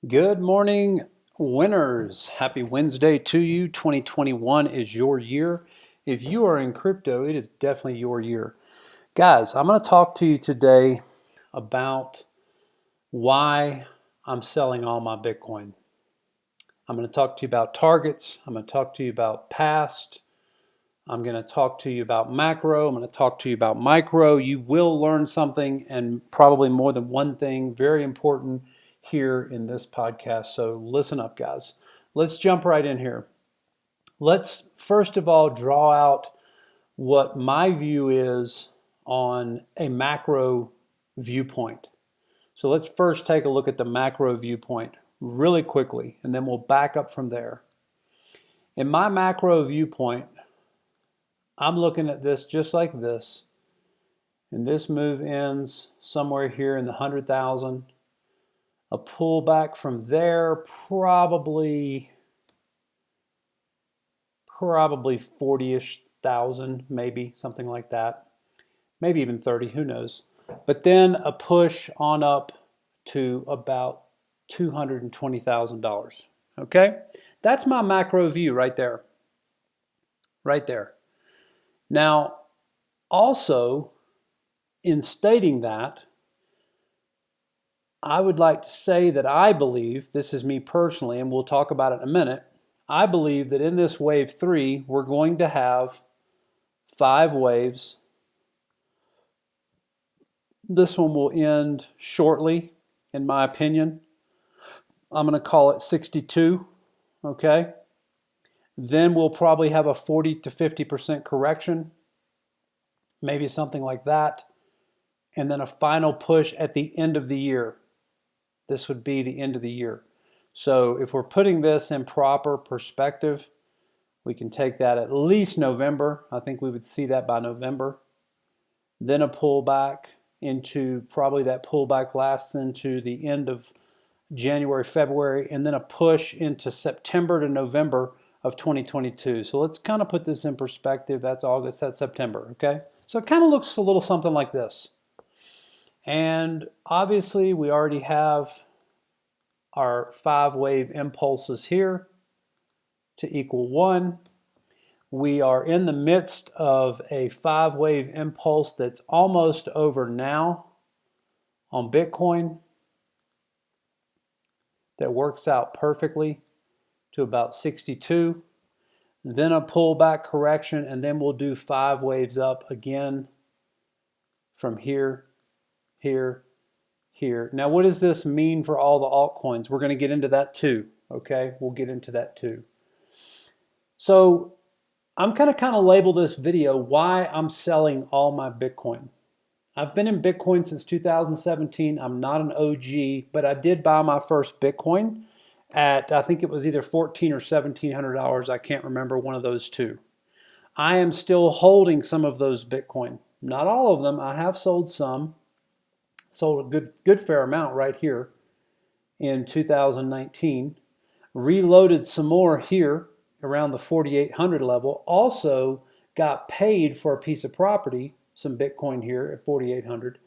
Good morning, winners. Happy Wednesday to you. 2021 is your year. If you are in crypto, it is definitely your year. Guys, I'm going to talk to you today about why I'm selling all my Bitcoin. I'm going to talk to you about targets. I'm going to talk to you about past. I'm going to talk to you about macro. I'm going to talk to you about micro. You will learn something, and probably more than one thing very important here in this podcast. So listen up, guys. Let's jump right in here. Let's first of all draw out what my view is on a macro viewpoint. So let's first take a look at the macro viewpoint really quickly, and then we'll back up from there. In my macro viewpoint, I'm looking at this just like this, and this move ends somewhere here in the 100,000. A pullback from there, probably 40-ish thousand, maybe something like that, maybe even 30, who knows. But then a push on up to about $220,000. Okay, that's my macro view right there. Right there. Now, also, in stating that, I would like to say that I believe, this is me personally, and we'll talk about it in a minute, I believe that in this wave 3, we're going to have 5 waves. This one will end shortly, in my opinion. I'm going to call it 62, okay? Then we'll probably have a 40 to 50% correction, maybe something like that, and then a final push at the end of the year. This would be the end of the year. So if we're putting this in proper perspective, we can take that at least November. I think we would see that by November. Then a pullback into, probably that pullback lasts into the end of January, February, and then a push into September to November of 2022. So let's kind of put this in perspective. That's August, that's September, okay? So it kind of looks a little something like this. And obviously we already have our 5 wave impulses here to equal 1. We are in the midst of a 5 wave impulse that's almost over now on Bitcoin. That works out perfectly to about 62. Then a pullback correction, and then we'll do 5 waves up again from here, here, here. Now, what does this mean for all the altcoins? We're going to get into that too, okay? We'll get into that too. So I'm going to kind of label this video why I'm selling all my Bitcoin. I've been in Bitcoin since 2017. I'm not an OG, but I did buy my first Bitcoin at, I think it was either $1,400 or $1,700. I can't remember, one of those two. I am still holding some of those Bitcoin. Not all of them. I have sold some. Sold a good fair amount right here in 2019. Reloaded some more here around the 4,800 level. Also got paid for a piece of property, some Bitcoin here at 4,800.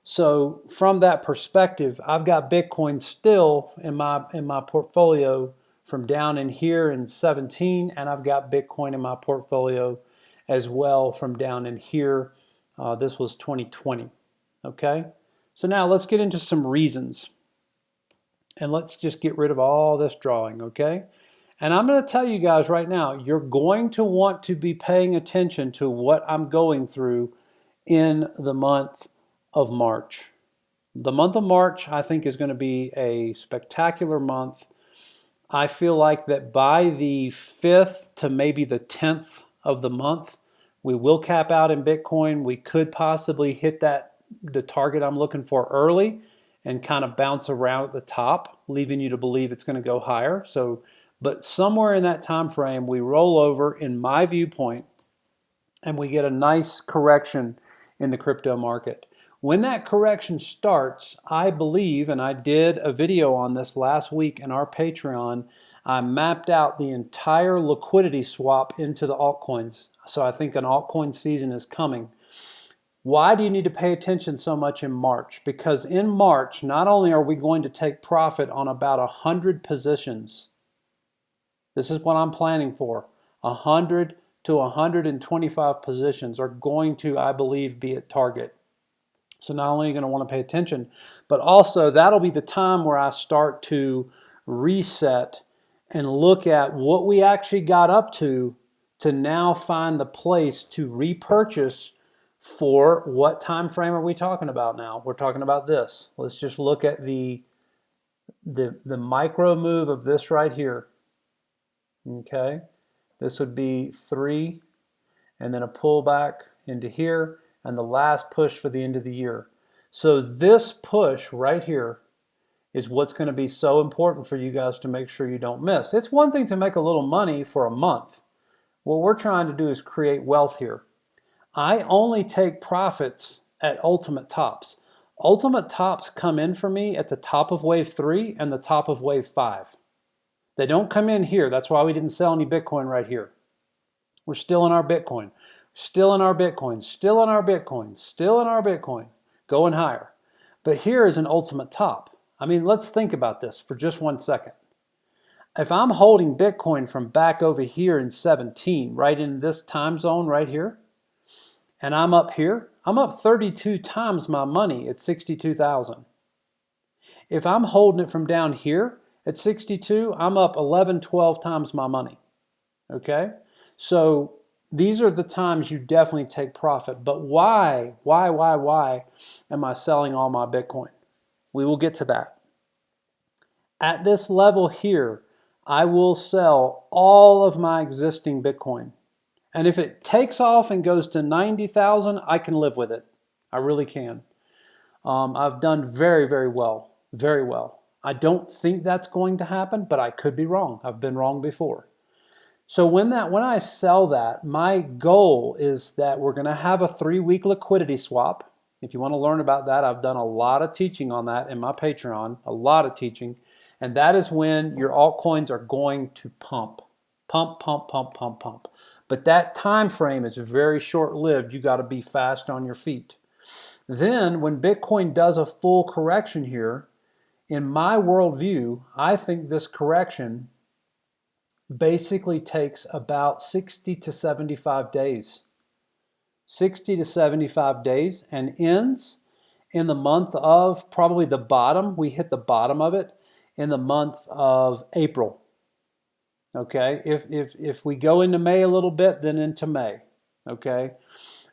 So from that perspective, I've got Bitcoin still in my portfolio from down in here in 17, and I've got Bitcoin in my portfolio as well from down in here. This was 2020. Okay, so now let's get into some reasons, and let's just get rid of all this drawing. Okay. And I'm going to tell you guys right now, you're going to want to be paying attention to what I'm going through in the month of March. The month of March, I think, is going to be a spectacular month. I feel like that by the 5th to maybe the 10th of the month, we will cap out in Bitcoin. We could possibly hit the target I'm looking for early and kind of bounce around at the top, leaving you to believe it's going to go higher. But somewhere in that time frame, we roll over, in my viewpoint, and we get a nice correction in the crypto market. When that correction starts, I believe, and I did a video on this last week in our Patreon, I mapped out the entire liquidity swap into the altcoins. So I think an altcoin season is coming. Why do you need to pay attention so much in March? Because in March, not only are we going to take profit on about 100 positions, this is what I'm planning for, 100 to 125 positions are going to, I believe, be at target. So not only are you going to want to pay attention, but also that'll be the time where I start to reset and look at what we actually got up to now find the place to repurchase. For what time frame are we talking about now? We're talking about this. Let's just look at the micro move of this right here. Okay, this would be 3, and then a pullback into here, and the last push for the end of the year. So this push right here is what's going to be so important for you guys to make sure you don't miss. It's one thing to make a little money for a month. What we're trying to do is create wealth here. I only take profits at ultimate tops. Ultimate tops come in for me at the top of wave 3 and the top of wave 5. They don't come in here. That's why we didn't sell any Bitcoin right here. We're still in our Bitcoin, still in our Bitcoin, still in our Bitcoin, still in our Bitcoin, going higher. But here is an ultimate top. I mean, let's think about this for just 1 second. If I'm holding Bitcoin from back over here in 17, right in this time zone right here, and I'm up here, I'm up 32 times my money at 62,000. If I'm holding it from down here at 62, I'm up 11, 12 times my money. Okay? So these are the times you definitely take profit. But why am I selling all my Bitcoin? We will get to that. At this level here, I will sell all of my existing Bitcoin. And if it takes off and goes to 90,000, I can live with it. I really can. I've done very, very well. Very well. I don't think that's going to happen, but I could be wrong. I've been wrong before. So when I sell that, my goal is that we're going to have a 3-week liquidity swap. If you want to learn about that, I've done a lot of teaching on that in my Patreon, a lot of teaching. And that is when your altcoins are going to pump. Pump, pump, pump, pump, pump. But that time frame is very short-lived. You got to be fast on your feet. Then when Bitcoin does a full correction here, in my worldview, I think this correction basically takes about 60 to 75 days. 60 to 75 days and ends in the month of probably the bottom. We hit the bottom of it in the month of April. Okay, if we go into May a little bit, then into May, okay?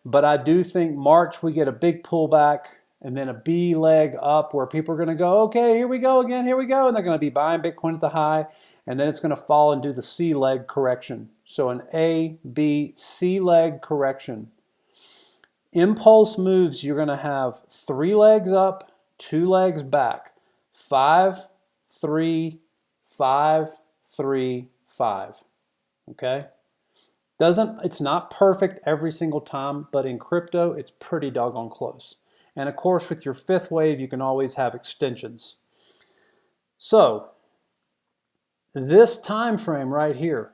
But I do think March we get a big pullback and then a B leg up where people are going to go, okay, here we go again, here we go, and they're going to be buying Bitcoin at the high, and then it's going to fall and do the C leg correction. So an A, B, C leg correction. Impulse moves, you're going to have 3 legs up, 2 legs back, 5, 3, 5, 3, 5. Okay? It's not perfect every single time, but in crypto, it's pretty doggone close. And of course, with your 5th wave, you can always have extensions. So, this time frame right here,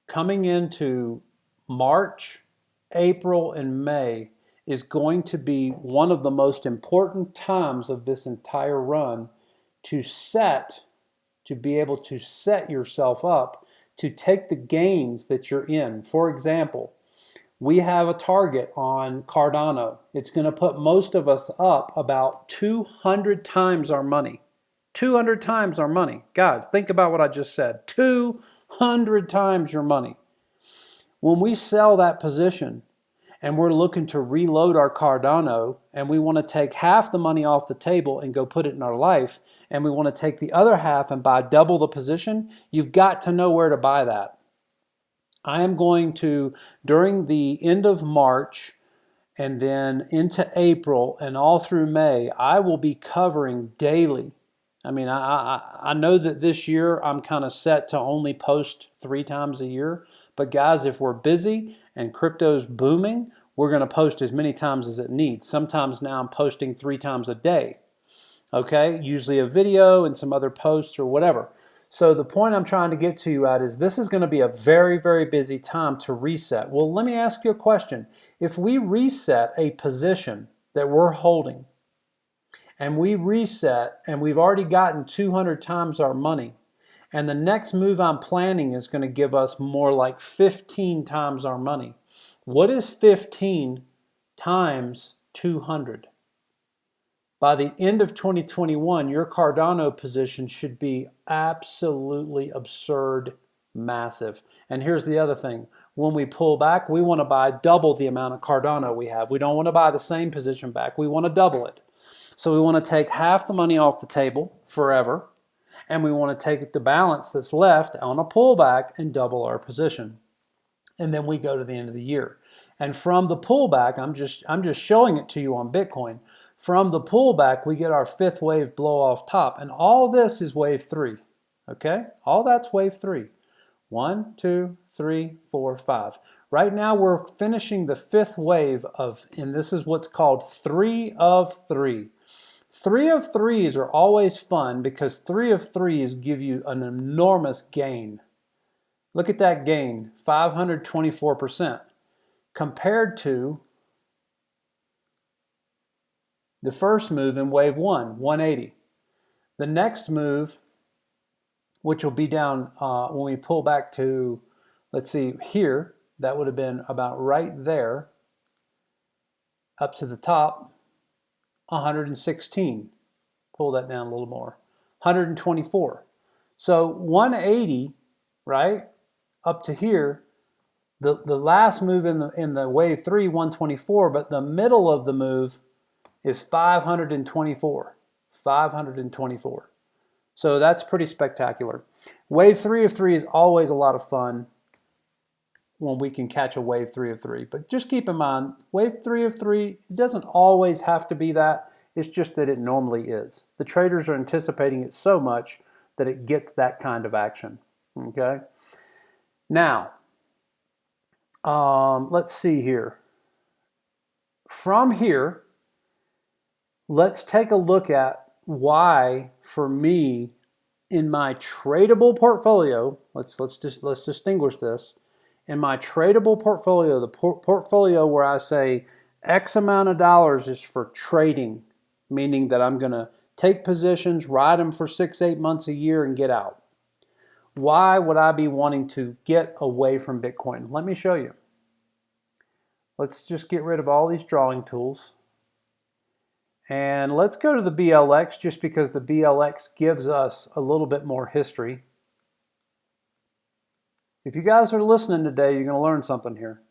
coming into March, April, and May, is going to be one of the most important times of this entire run to be able to set yourself up to take the gains that you're in. For example, we have a target on Cardano. It's going to put most of us up about 200 times our money. 200 times our money. Guys, think about what I just said. 200 times your money. When we sell that position and we're looking to reload our Cardano and we want to take half the money off the table and go put it in our life, and we want to take the other half and buy double the position, you've got to know where to buy that. I am going to, during the end of March and then into April and all through May, I will be covering daily. I mean, I know that this year I'm kind of set to only post 3 times a year. But guys, if we're busy and crypto's booming, we're going to post as many times as it needs. Sometimes now I'm posting 3 times a day. Okay, usually a video and some other posts or whatever. So the point I'm trying to get to you at is this is going to be a very, very busy time to reset. Well, let me ask you a question. If we reset a position that we're holding and we reset and we've already gotten 200 times our money, and the next move I'm planning is going to give us more like 15 times our money. What is 15 times 200? By the end of 2021, your Cardano position should be absolutely absurd, massive. And here's the other thing. When we pull back, we want to buy double the amount of Cardano we have. We don't want to buy the same position back. We want to double it. So we want to take half the money off the table forever, and we want to take the balance that's left on a pullback and double our position. And then we go to the end of the year. And from the pullback, I'm just showing it to you on Bitcoin. From the pullback, we get our fifth wave blow off top. And all this is wave 3. Okay? All that's wave 3. 1, 2, 3, 4, 5. Right now we're finishing the fifth wave of, and this is what's called 3 of 3. 3 of 3s are always fun because 3 of 3s give you an enormous gain. Look at that gain, 524%, compared to the first move in wave 1, 180. The next move, which will be down when we pull back to, let's see, here, that would have been about right there, up to the top, 116. Pull that down a little more, 124. So 180, right, up to here, the last move in the wave 3, 124, but the middle of the move is 524. 524. So that's pretty spectacular. Wave 3 of 3 is always a lot of fun when we can catch a wave 3 of 3. But just keep in mind, wave 3 of 3, it doesn't always have to be that. It's just that it normally is. The traders are anticipating it so much that it gets that kind of action. Okay? Now, let's see here. From here, let's take a look at why, for me, in my tradable portfolio, let's distinguish this. In my tradable portfolio, the portfolio where I say X amount of dollars is for trading, meaning that I'm going to take positions, ride them for 6-8 months a year, and get out. Why would I be wanting to get away from Bitcoin? Let me show you. Let's just get rid of all these drawing tools. And let's go to the BLX just because the BLX gives us a little bit more history. If you guys are listening today, you're going to learn something here.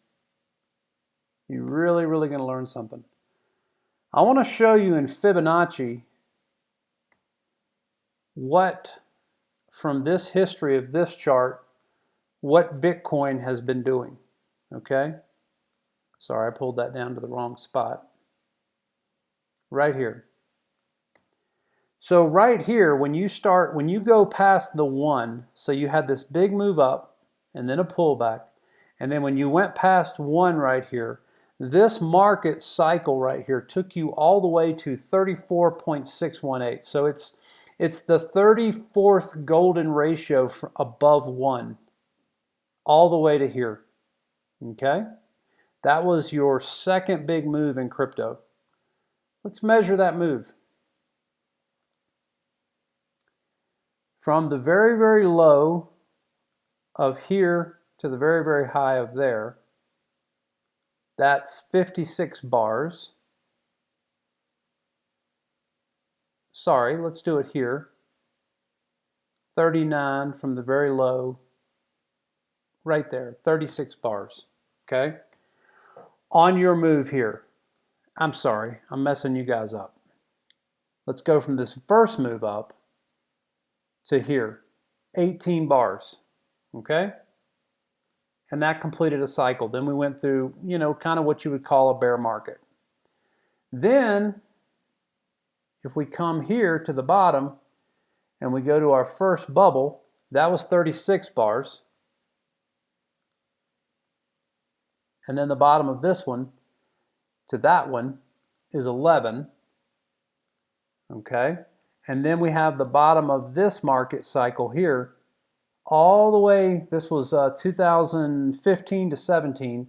You're really, really going to learn something. I want to show you in Fibonacci what, from this history of this chart, what Bitcoin has been doing. Okay? Sorry, I pulled that down to the wrong spot. Right here. So right here, when you go past the 1, so you had this big move up and then a pullback, and then when you went past 1 right here, this market cycle right here took you all the way to 34.618. So it's the 34th golden ratio above 1 all the way to here. Okay? That was your second big move in crypto. Let's measure that move. From the very, very low of here to the very, very high of there, that's 56 bars. Sorry, let's do it here. 39 from the very low, right there, 36 bars, okay? On your move here, I'm sorry, I'm messing you guys up. Let's go from this first move up to here, 18 bars, okay? And that completed a cycle. Then we went through, you know, kind of what you would call a bear market. Then, if we come here to the bottom and we go to our first bubble, that was 36 bars. And then the bottom of this one to that one is 11. Okay? And then we have the bottom of this market cycle here, all the way, this was 2015 to 17,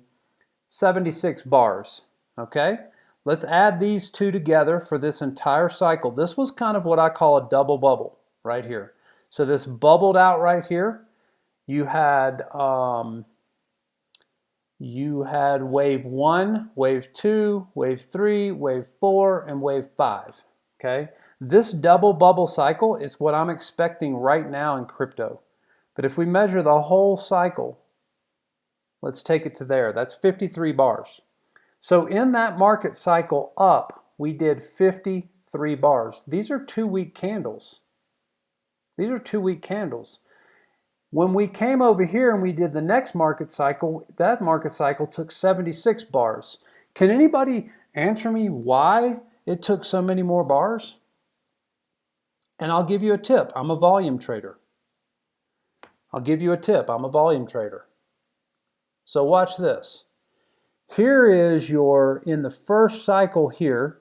76 bars, okay? Let's add these two together for this entire cycle. This was kind of what I call a double bubble right here. So this bubbled out right here. You had wave 1, wave 2, wave 3, wave 4, and wave 5, okay? This double bubble cycle is what I'm expecting right now in crypto. But if we measure the whole cycle, let's take it to there. That's 53 bars. So in that market cycle up, we did 53 bars. These are 2-week candles. These are 2-week candles. When we came over here and we did the next market cycle, that market cycle took 76 bars. Can anybody answer me why it took so many more bars? And I'll give you a tip. I'm a volume trader. I'll give you a tip. I'm a volume trader. So watch this. Here is your, in the first cycle here,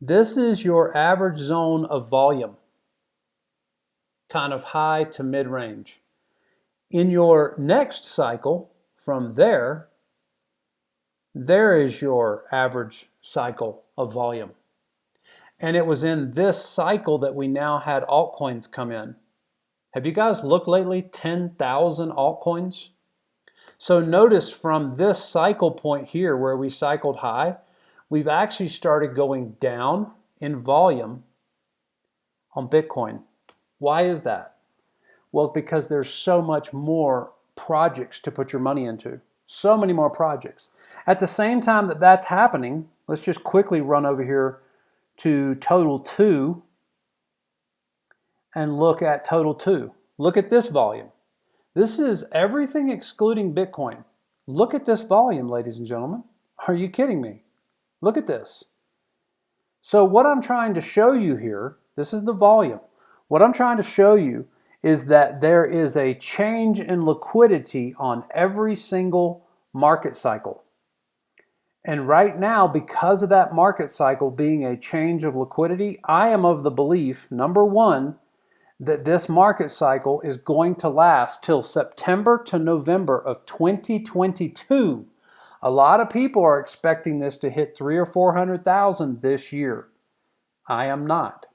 this is your average zone of volume, kind of high to mid-range. In your next cycle, from there, there is your average cycle of volume. And it was in this cycle that we now had altcoins come in. Have you guys looked lately? 10,000 altcoins? So notice from this cycle point here where we cycled high, we've actually started going down in volume on Bitcoin. Why is that? Well, because there's so much more projects to put your money into. So many more projects. At the same time that that's happening, let's just quickly run over here to total 2 and look at total 2. Look at this volume. This is everything excluding Bitcoin. Look at this volume, ladies and gentlemen. Are you kidding me? Look at this. So what I'm trying to show you here, this is the volume. What I'm trying to show you is that there is a change in liquidity on every single market cycle. And right now, because of that market cycle being a change of liquidity, I am of the belief, number one, that this market cycle is going to last till September to November of 2022. A lot of people are expecting this to hit 300,000 or 400,000 this year. I am not.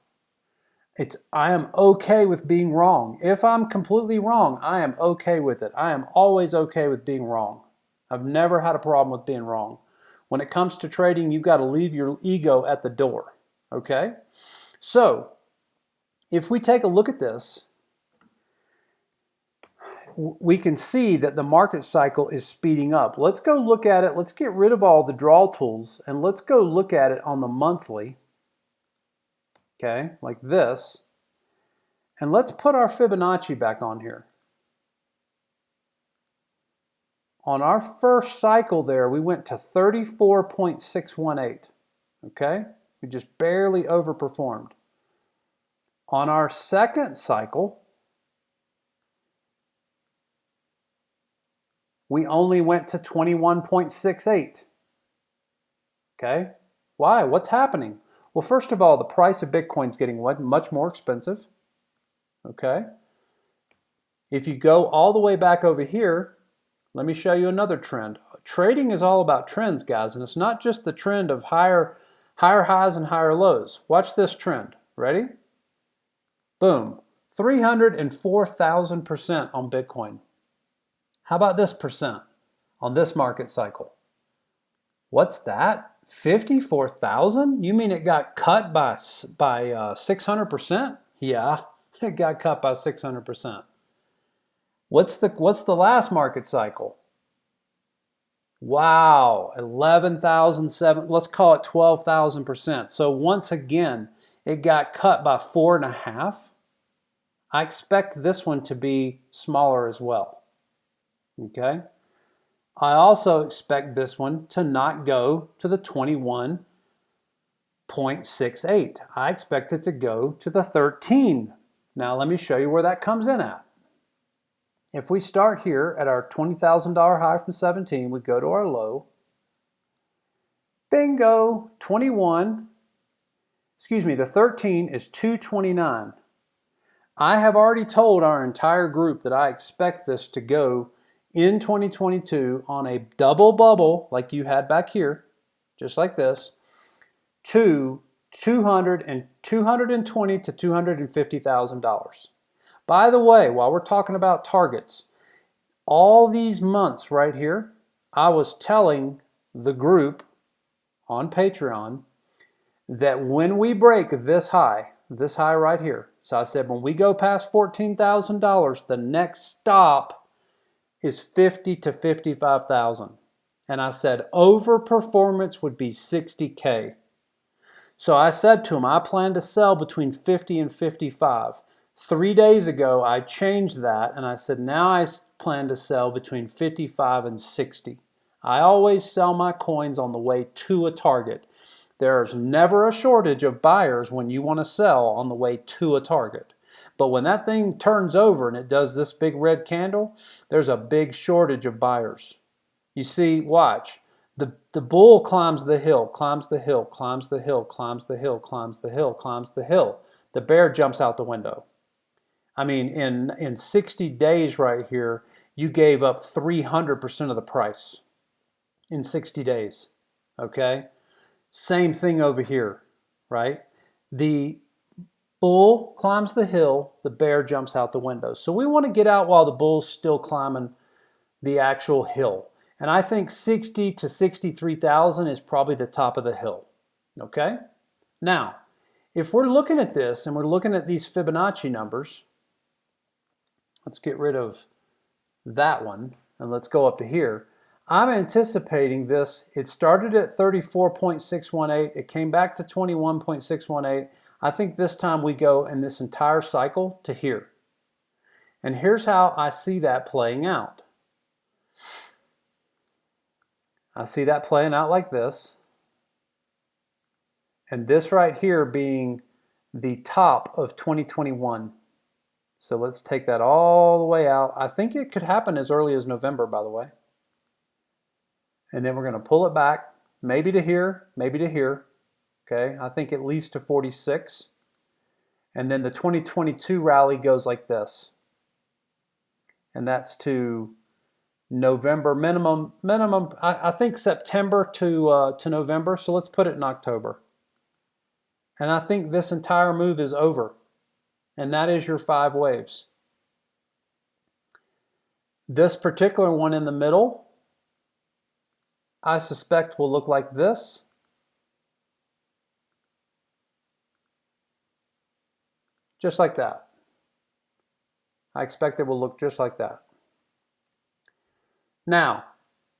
I am okay with being wrong. If I'm completely wrong, I am okay with it. I am always okay with being wrong. I've never had a problem with being wrong. When it comes to trading, you've got to leave your ego at the door. Okay? So, if we take a look at this, we can see that the market cycle is speeding up. Let's go look at it. Let's get rid of all the draw tools and let's go look at it on the monthly. Okay, like this. And let's put our Fibonacci back on here. On our first cycle there, we went to 34.618. Okay, we just barely overperformed. On our second cycle, we only went to 21.68. Okay? Why? What's happening? Well, first of all, the price of Bitcoin is getting much more expensive. Okay? If you go all the way back over here, let me show you another trend. Trading is all about trends, guys, and it's not just the trend of higher highs and higher lows. Watch this trend. Ready? Boom, 304,000% on Bitcoin. How about this percent on this market cycle? What's that? 54,000? You mean it got cut by 600%? Yeah, it got cut by 600%. What's the last market cycle? Wow, 11,007. Let's call it 12,000%. So once again, it got cut by 4.5. I expect this one to be smaller as well. Okay? I also expect this one to not go to the 21.68. I expect it to go to the 13. Now let me show you where that comes in at. If we start here at our $20,000 high from 17, we go to our low. Bingo, 21. excuse me, the 13 is 229. I have already told our entire group that I expect this to go in 2022 on a double bubble like you had back here, just like this, to $220,000 to $250,000. By the way, while we're talking about targets, all these months right here, I was telling the group on Patreon that when we break this high right here, so I said when we go past $14,000, the next stop is 50 to 55,000. And I said overperformance would be 60K. So I said to him, I plan to sell between 50 and 55. 3 days ago, I changed that and I said, now I plan to sell between 55 and 60. I always sell my coins on the way to a target. There's never a shortage of buyers when you want to sell on the way to a target. But when that thing turns over and it does this big red candle, there's a big shortage of buyers. You see, watch. The bull climbs the hill, climbs the hill, climbs the hill, climbs the hill, climbs the hill, climbs the hill. The bear jumps out the window. I mean, in 60 days right here, you gave up 300% of the price in 60 days, okay? Same thing over here, right? The bull climbs the hill, the bear jumps out the window. So we want to get out while the bull's still climbing the actual hill. And I think 60 to 63,000 is probably the top of the hill, okay? Now, if we're looking at this and we're looking at these Fibonacci numbers, let's get rid of that one and let's go up to here. I'm anticipating this. It started at 34.618. It came back to 21.618. I think this time we go in this entire cycle to here. And here's how I see that playing out. I see that playing out like this. And this right here being the top of 2021. So let's take that all the way out. I think it could happen as early as November, by the way. And then we're going to pull it back, maybe to here, maybe to here. Okay, I think at least to 46. And then the 2022 rally goes like this. And that's to November minimum. I think September to November. So let's put it in October. And I think this entire move is over. And that is your 5 waves. This particular one in the middle, I suspect will look like this. Just like that. I expect it will look just like that. Now,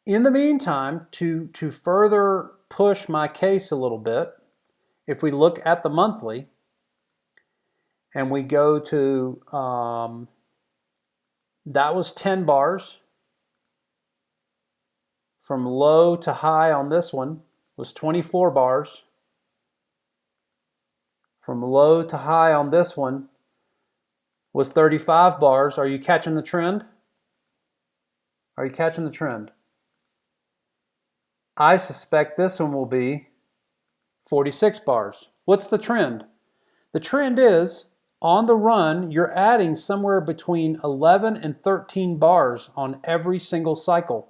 in the meantime, to further push my case a little bit, if we look at the monthly and we go to, that was 10 bars. From low to high on this one was 24 bars. From low to high on this one was 35 bars. Are you catching the trend? Are you catching the trend? I suspect this one will be 46 bars. What's the trend? The trend is on the run, you're adding somewhere between 11 and 13 bars on every single cycle.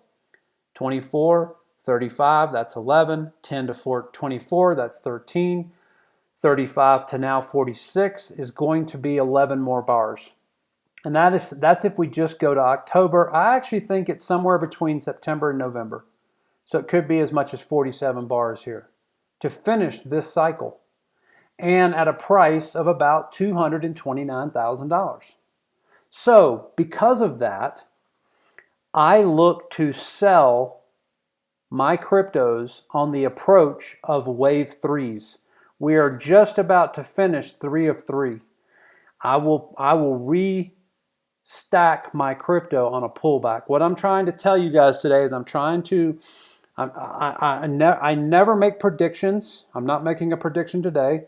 24, 35, that's 11, 10 to 24, that's 13, 35 to now 46 is going to be 11 more bars. And that's if we just go to October. I actually think it's somewhere between September and November. So it could be as much as 47 bars here to finish this cycle. And at a price of about $229,000. So because of that, I look to sell my cryptos on the approach of wave 3s. We are just about to finish 3 of 3. I will re-stack my crypto on a pullback. What I'm trying to tell you guys today is I never make predictions. I'm not making a prediction today.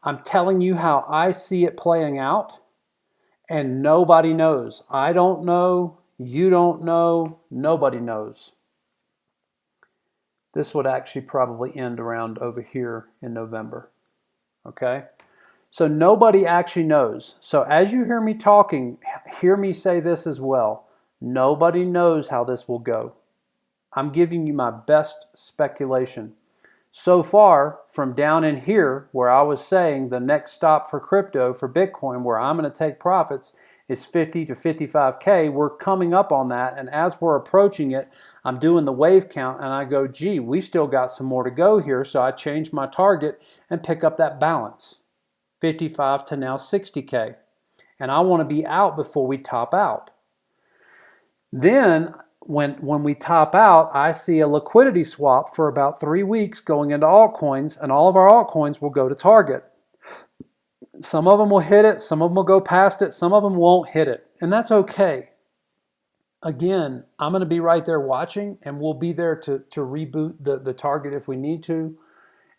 I'm telling you how I see it playing out, and nobody knows. I don't know. You don't know. Nobody knows. This would actually probably end around over here in November. okay? So nobody actually knows. So as you hear me talking, hear me say this as well. Nobody knows how this will go. I'm giving you my best speculation. So far, from down in here, where I was saying the next stop for crypto, for Bitcoin, where I'm going to take profits, is 50 to 55K. We're coming up on that, and as we're approaching it, I'm doing the wave count, and I go, gee, we still got some more to go here, so I change my target and pick up that balance, 55 to now 60K. And I want to be out before we top out. Then, when we top out, I see a liquidity swap for about 3 weeks going into altcoins, and all of our altcoins will go to target. Some of them will hit it, some of them will go past it, some of them won't hit it, and that's okay. Again, I'm going to be right there watching, and we'll be there to reboot the target if we need to,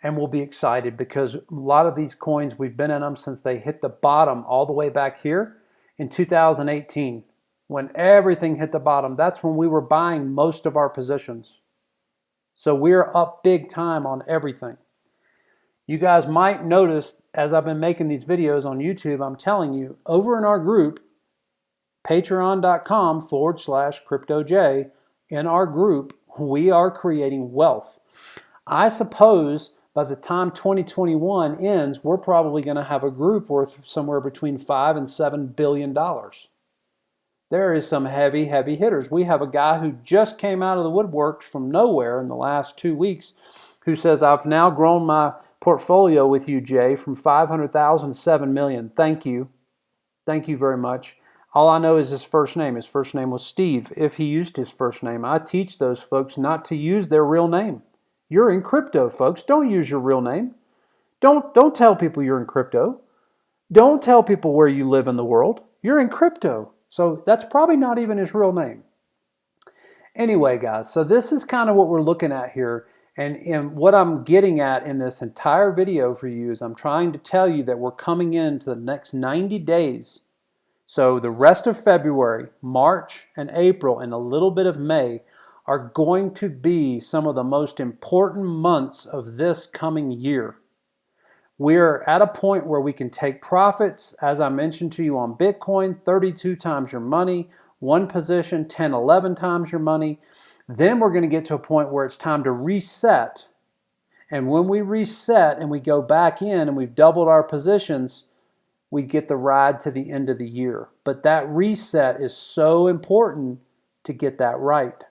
and we'll be excited because a lot of these coins, we've been in them since they hit the bottom all the way back here in 2018. When everything hit the bottom, that's when we were buying most of our positions. So we're up big time on everything. You guys might notice as I've been making these videos on YouTube, I'm telling you, over in our group, patreon.com/CryptoJ, in our group, we are creating wealth. I suppose by the time 2021 ends, we're probably going to have a group worth somewhere between $5 and $7 billion. There is some heavy, heavy hitters. We have a guy who just came out of the woodworks from nowhere in the last 2 weeks who says, I've now grown my portfolio with you, Jay, from 500,000 to 7 million. Thank you. Thank you very much. All I know is his first name. His first name was Steve, if he used his first name. I teach those folks not to use their real name. You're in crypto, folks. Don't use your real name. Don't tell people you're in crypto. Don't tell people where you live in the world. You're in crypto. So that's probably not even his real name. Anyway, guys, so this is kind of what we're looking at here. And what I'm getting at in this entire video for you is I'm trying to tell you that we're coming into the next 90 days. So the rest of February, March, and April, and a little bit of May are going to be some of the most important months of this coming year. We're at a point where we can take profits, as I mentioned to you on Bitcoin, 32 times your money, one position, 10, 11 times your money. Then we're going to get to a point where it's time to reset. And when we reset and we go back in and we've doubled our positions, we get the ride to the end of the year. But that reset is so important to get that right?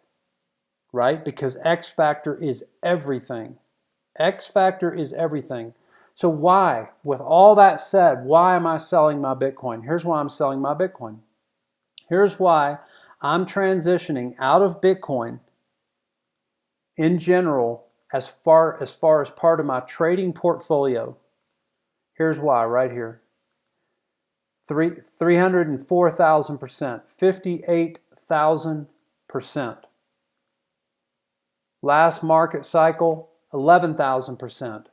Because X factor is everything. X factor is everything. So why, with all that said, why am I selling my Bitcoin? Here's why I'm selling my Bitcoin. Here's why I'm transitioning out of Bitcoin in general as far as part of my trading portfolio. Here's why right here. 304,000%, 58,000%. Last market cycle, 11,000%.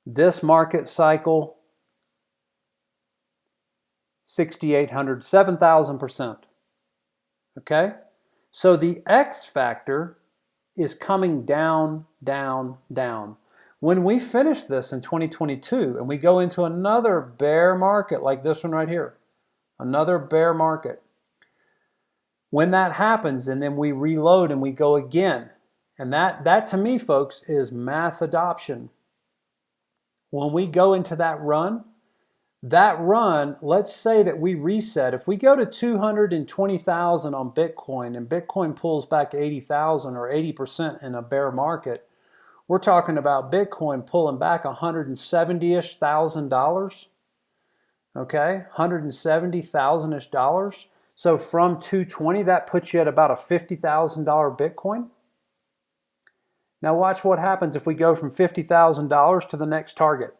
This market cycle, 6,800, 7,000%. Okay? So the X factor is coming down, down, down. When we finish this in 2022 and we go into another bear market like this one right here, another bear market, when that happens and then we reload and we go again, and that to me, folks, is mass adoption. When we go into that run, let's say that we reset. If we go to 220,000 on Bitcoin and Bitcoin pulls back 80,000 or 80% in a bear market, we're talking about Bitcoin pulling back $170-ish thousand. Okay, $170,000-ish dollars. So from 220, that puts you at about a $50,000 Bitcoin. Now watch what happens if we go from $50,000 to the next target.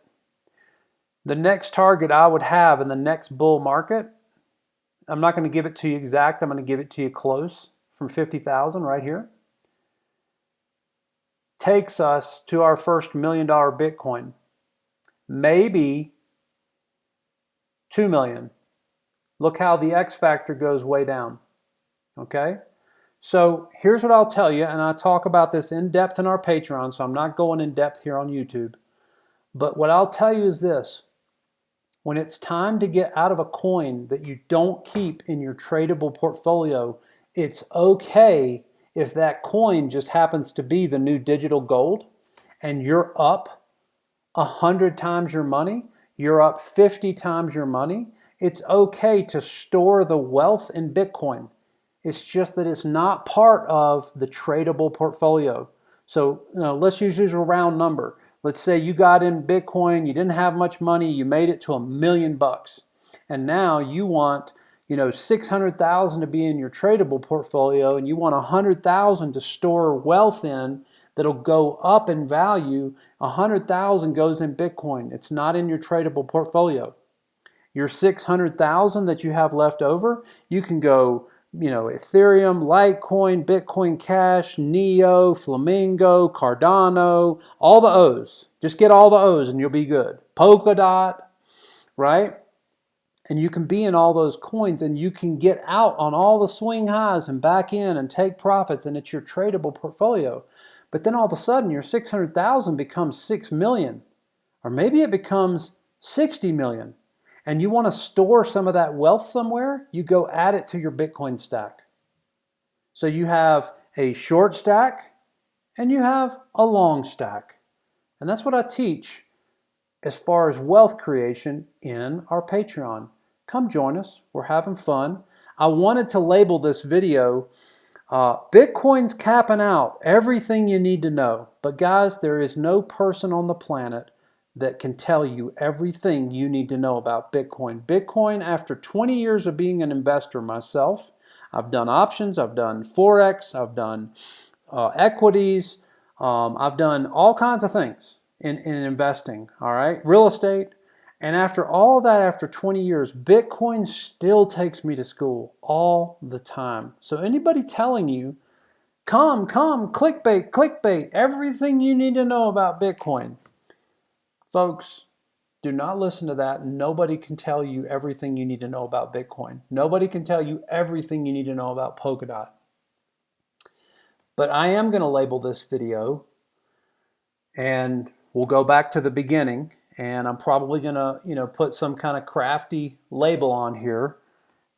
The next target I would have in the next bull market, I'm not going to give it to you exact, I'm going to give it to you close, from 50,000 right here, takes us to our first $1 million Bitcoin. Maybe 2 million. Look how the X factor goes way down. Okay? So here's what I'll tell you, and I talk about this in depth in our Patreon, so I'm not going in depth here on YouTube. But what I'll tell you is this. When it's time to get out of a coin that you don't keep in your tradable portfolio, it's okay if that coin just happens to be the new digital gold and you're up 100 times your money, you're up 50 times your money. It's okay to store the wealth in Bitcoin. It's just that it's not part of the tradable portfolio. So let's use a round number. Let's say you got in Bitcoin, you didn't have much money, you made it to $1 million, and now you want 600,000 to be in your tradable portfolio, and you want 100,000 to store wealth in that'll go up in value. 100,000 goes in Bitcoin. It's not in your tradable portfolio. Your 600,000 that you have left over, you can go Ethereum, Litecoin, Bitcoin Cash, Neo, Flamingo, Cardano, all the O's. Just get all the O's and you'll be good. Polkadot, right? And you can be in all those coins and you can get out on all the swing highs and back in and take profits, and it's your tradable portfolio. But then all of a sudden your 600,000 becomes 6 million, or maybe it becomes 60 million. And you want to store some of that wealth somewhere, you go add it to your Bitcoin stack. So you have a short stack and you have a long stack. And that's what I teach as far as wealth creation in our Patreon. Come join us. We're having fun. I wanted to label this video, Bitcoin's capping out, everything you need to know. But guys, there is no person on the planet that can tell you everything you need to know about Bitcoin. Bitcoin, after 20 years of being an investor myself, I've done options, I've done Forex, I've done equities, I've done all kinds of things in investing, all right? Real estate. And after all that, after 20 years, Bitcoin still takes me to school all the time. So anybody telling you, come, clickbait, everything you need to know about Bitcoin, folks, do not listen to that. Nobody can tell you everything you need to know about Bitcoin. Nobody can tell you everything you need to know about Polkadot. But I am going to label this video, and we'll go back to the beginning, and I'm probably going to put some kind of crafty label on here.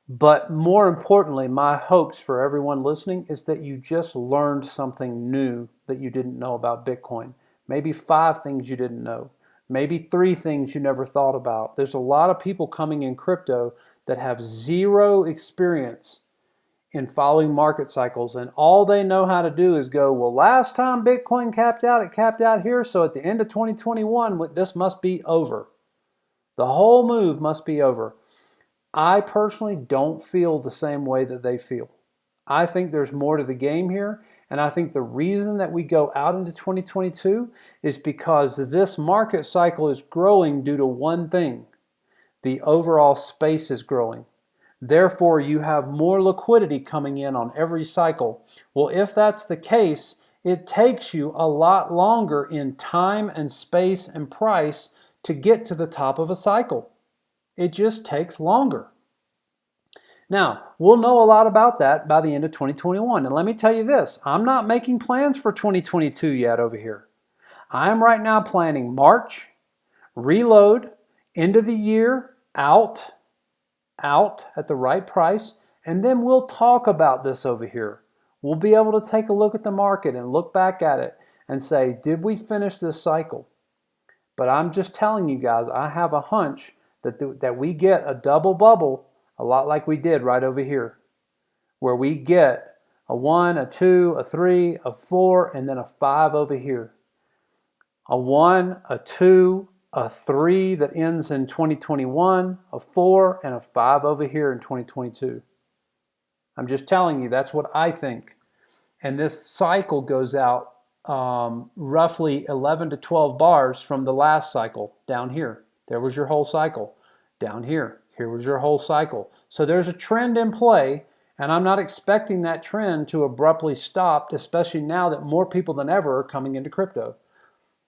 But more importantly, my hopes for everyone listening is that you just learned something new that you didn't know about Bitcoin. Maybe 5 things you didn't know. Maybe 3 things you never thought about. There's a lot of people coming in crypto that have zero experience in following market cycles, and all they know how to do is go, well, last time Bitcoin capped out, it capped out here, so at the end of 2021, this must be over. The whole move must be over. I personally don't feel the same way that they feel. I think there's more to the game here. And I think the reason that we go out into 2022 is because this market cycle is growing due to one thing. The overall space is growing. Therefore, you have more liquidity coming in on every cycle. Well, if that's the case, it takes you a lot longer in time and space and price to get to the top of a cycle. It just takes longer. Now, we'll know a lot about that by the end of 2021. And let me tell you this, I'm not making plans for 2022 yet over here. I am right now planning March, reload, end of the year, out at the right price, and then we'll talk about this over here. We'll be able to take a look at the market and look back at it and say, did we finish this cycle? But I'm just telling you guys, I have a hunch that we get a double bubble, a lot like we did right over here, where we get a 1, a 2, a 3, a 4, and then a 5 over here. A 1, a 2, a 3 that ends in 2021, a 4, and a 5 over here in 2022. I'm just telling you, that's what I think. And this cycle goes out roughly 11 to 12 bars from the last cycle down here. There was your whole cycle. Down here, here was your whole cycle. So there's a trend in play, and I'm not expecting that trend to abruptly stop, especially now that more people than ever are coming into crypto.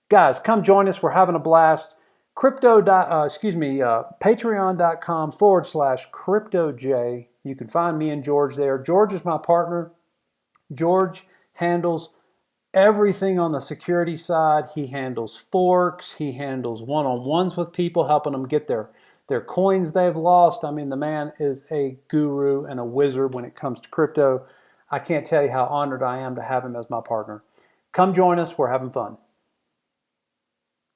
Guys, come join us. We're having a blast. Patreon.com/CryptoJ. You can find me and George there. George is my partner. George handles everything on the security side. He handles forks. He handles one-on-ones with people, helping them get their coins they've lost. I mean, the man is a guru and a wizard when it comes to crypto. I can't tell you how honored I am to have him as my partner. Come join us. We're having fun.